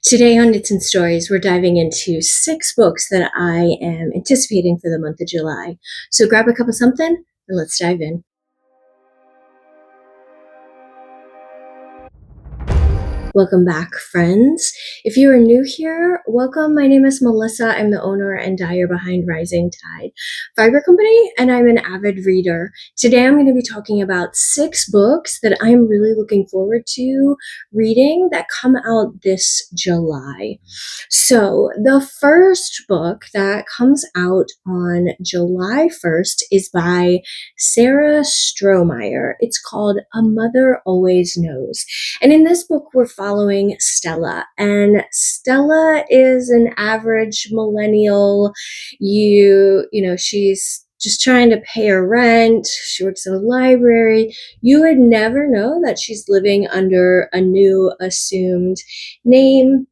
Today on Knits and Stories, we're diving into 6 books that I am anticipating for the month of July. So grab a cup of something and let's dive in. Welcome back, friends. If you are new here, welcome. My name is Melissa. I'm the owner and dyer behind Rising Tide Fiber Company, and I'm an avid reader. Today I'm going to be talking about 6 books that I'm really looking forward to reading that come out this July. So the first book that comes out on July 1st is by Sarah Strohmeyer. It's called A Mother Always Knows. And in this book, we're following Stella. And Stella is an average millennial. She's just trying to pay her rent. She works in a library. You would never know that she's living under a new assumed name,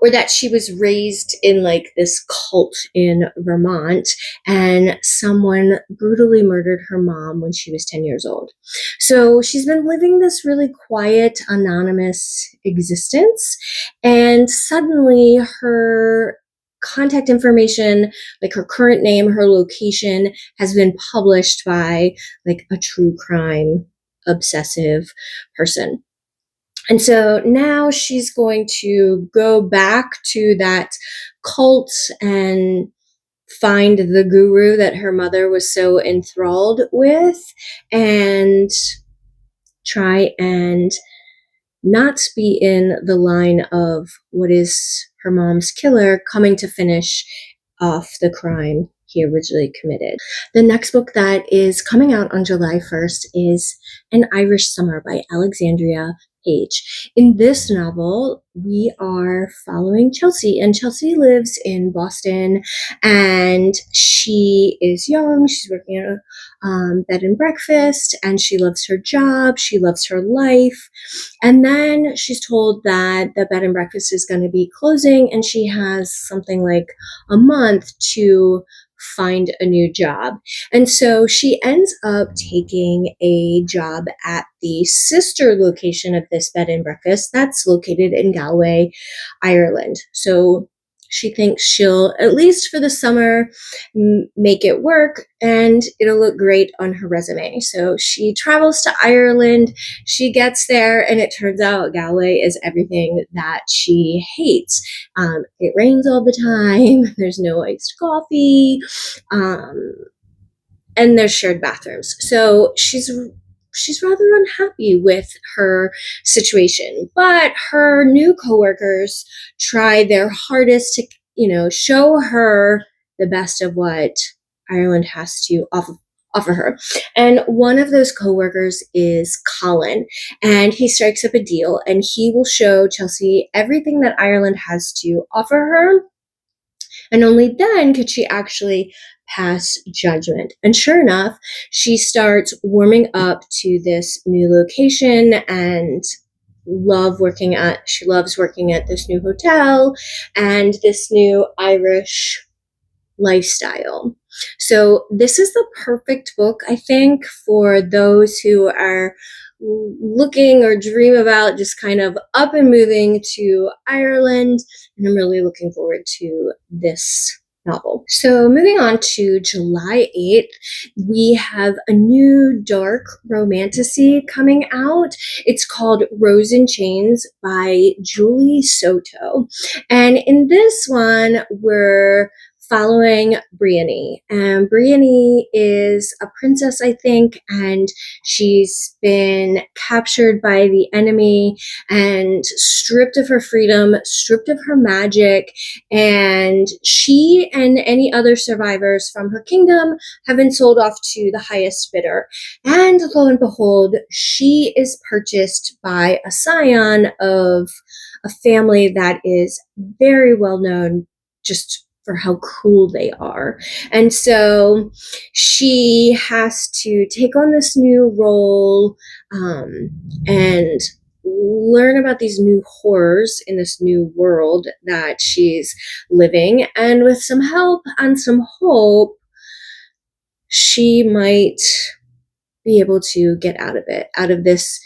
or that she was raised in like this cult in Vermont and someone brutally murdered her mom when she was 10 years old. So she's been living this really quiet, anonymous existence, and suddenly her contact information, like her current name, her location, has been published by like a true crime obsessive person. And so now she's going to go back to that cult and find the guru that her mother was so enthralled with and try and not be in the line of what is her mom's killer coming to finish off the crime he originally committed. The next book that is coming out on July 1st is An Irish Summer by Alexandra Paige. In this novel, we are following Chelsea, and Chelsea lives in Boston, and she is young. She's working at a bed and breakfast, and she loves her job. She loves her life. And then she's told that the bed and breakfast is going to be closing, and she has something like a month to find a new job. And so she ends up taking a job at the sister location of this bed and breakfast that's located in Galway, Ireland. So she thinks she'll, at least for the summer, make it work and it'll look great on her resume. So she travels to Ireland, she gets there, and it turns out Galway is everything that she hates. It rains all the time, there's no iced coffee, and there's shared bathrooms. So she's rather unhappy with her situation, but her new coworkers try their hardest to, show her the best of what Ireland has to offer her. And one of those coworkers is Colin, and he strikes up a deal, and he will show Chelsea everything that Ireland has to offer her, and only then could she actually pass judgment. And sure enough, she starts warming up to this new location and she loves working at this new hotel and this new Irish lifestyle. So this is the perfect book, I think, for those who are looking or dream about just kind of up and moving to Ireland. And I'm really looking forward to this novel. So moving on to July 8th, we have a new dark romantasy coming out. It's called Rose in Chains by Julie Soto. And in this one, we're following Brienne. And Brienne is a princess, I think, and she's been captured by the enemy and stripped of her freedom, stripped of her magic, and she and any other survivors from her kingdom have been sold off to the highest bidder. And lo and behold, she is purchased by a scion of a family that is very well known just for how cruel they are. And so she has to take on this new role and learn about these new horrors in this new world that she's living. And with some help and some hope, she might be able to get out of it, out of this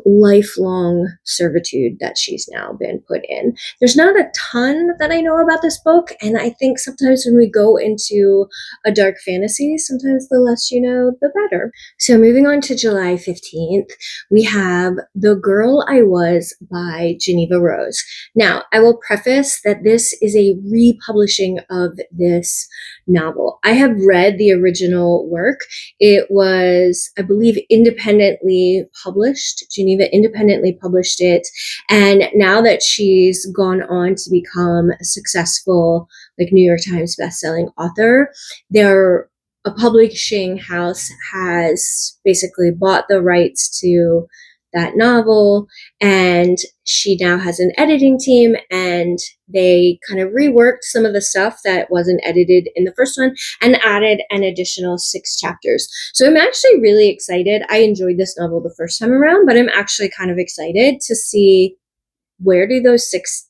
lifelong servitude that she's now been put in. There's not a ton that I know about this book, and I think sometimes when we go into a dark fantasy, sometimes the less you know, the better. So moving on to July 15th, we have The Girl I Was by Jeneva Rose. Now, I will preface that this is a republishing of this novel. I have read the original work. It was, I believe, independently published. Jeneva independently published it. And now that she's gone on to become a successful, like, New York Times bestselling author, a publishing house has basically bought the rights to that novel, and she now has an editing team, and they kind of reworked some of the stuff that wasn't edited in the first one and added an additional 6 chapters. So I'm actually really excited. I enjoyed this novel the first time around, but I'm actually kind of excited to see where do those 6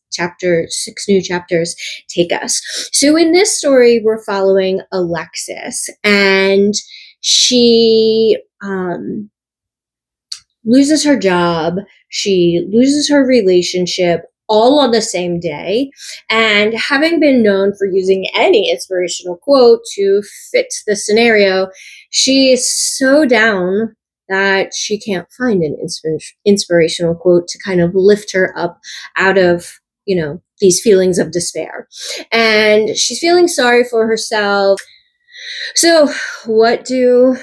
new chapters take us. So in this story, we're following Alexis, and she loses her job, she loses her relationship, all on the same day. And having been known for using any inspirational quote to fit the scenario, she is so down that she can't find an inspirational quote to kind of lift her up out of, these feelings of despair. And she's feeling sorry for herself. So what do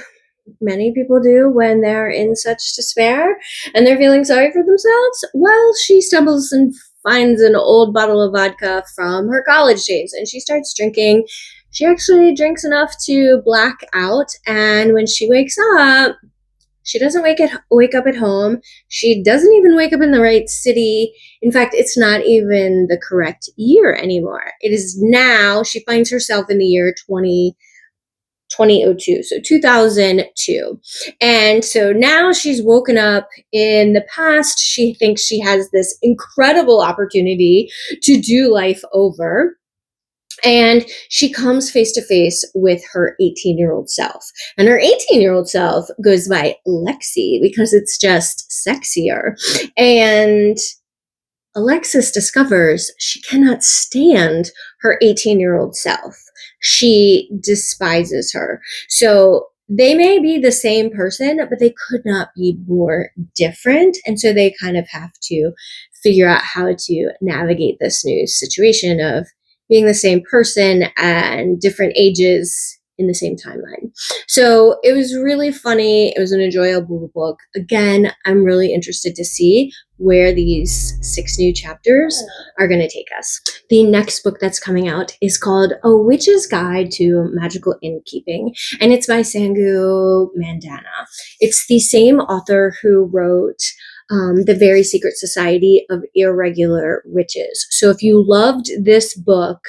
many people do when they're in such despair and they're feeling sorry for themselves? Well, she stumbles and finds an old bottle of vodka from her college days, and she starts drinking. She actually drinks enough to black out, and when she wakes up, she doesn't wake up at home. She doesn't even wake up in the right city. In fact, it's not even the correct year anymore. It is now, she finds herself in the year 2002, so 2002. And so now she's woken up in the past. She thinks she has this incredible opportunity to do life over. And she comes face to face with her 18-year-old self. And her 18-year-old self goes by Lexi because it's just sexier. And Alexis discovers she cannot stand her 18-year-old self. She despises her. So they may be the same person, but they could not be more different. And so they kind of have to figure out how to navigate this new situation of being the same person and different ages in the same timeline. So it was really funny. It was an enjoyable book. Again, I'm really interested to see where these 6 new chapters are going to take us. The next book that's coming out is called A Witch's Guide to Magical Innkeeping, and it's by Sangu Mandanna. It's the same author who wrote The Very Secret Society of Irregular Witches. So if you loved this book,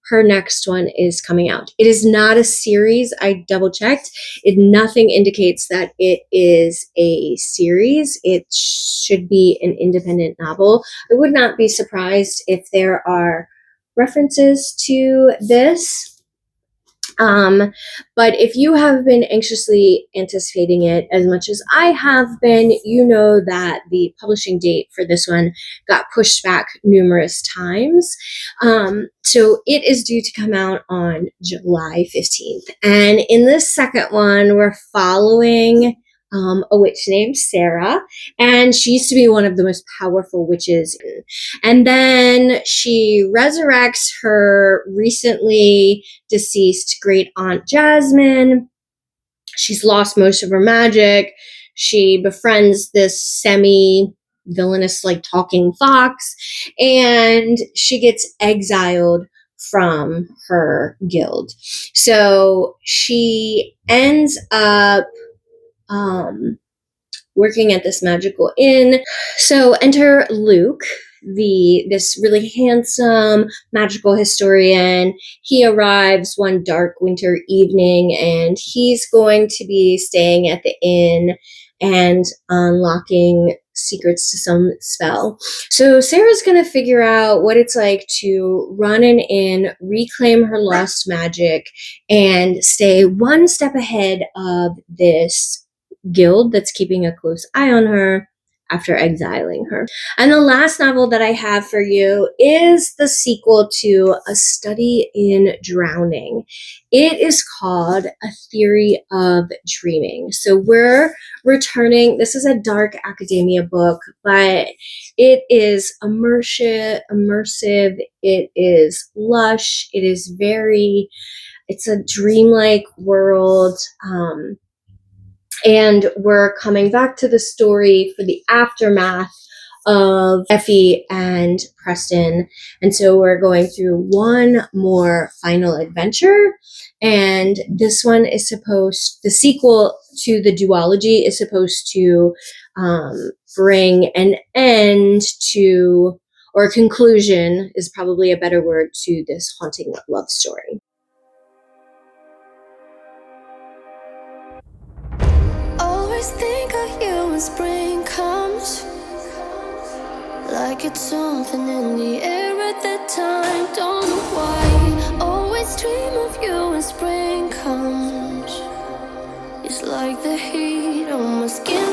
her next one is coming out. It is not a series. I double checked. Nothing indicates that it is a series. It should be an independent novel. I would not be surprised if there are references to this. But if you have been anxiously anticipating it as much as I have been, you know that the publishing date for this one got pushed back numerous times. So it is due to come out on July 15th. And in this second one, we're following a witch named Sarah, and she used to be one of the most powerful witches. And then she resurrects her recently deceased great aunt Jasmine. She's lost most of her magic. She befriends this semi-villainous, like, talking fox, and she gets exiled from her guild. So she ends up working at this magical inn. So enter Luke, this really handsome magical historian. He arrives one dark winter evening, and he's going to be staying at the inn and unlocking secrets to some spell. So Sarah's going to figure out what it's like to run an inn, reclaim her lost magic, and stay one step ahead of this guild that's keeping a close eye on her after exiling her. And the last novel that I have for you is the sequel to A Study in Drowning. It is called A Theory of Dreaming. So we're returning, this is a dark academia book, but it is immersive, it is lush, it's a dreamlike world. And we're coming back to the story for the aftermath of Effie and Preston. And so we're going through one more final adventure. And this one is the sequel to the duology is supposed to bring an end to, or a conclusion is probably a better word, to this haunting love story. Always think of you when spring comes, like it's something in the air at that time. Don't know why. Always dream of you when spring comes. It's like the heat on my skin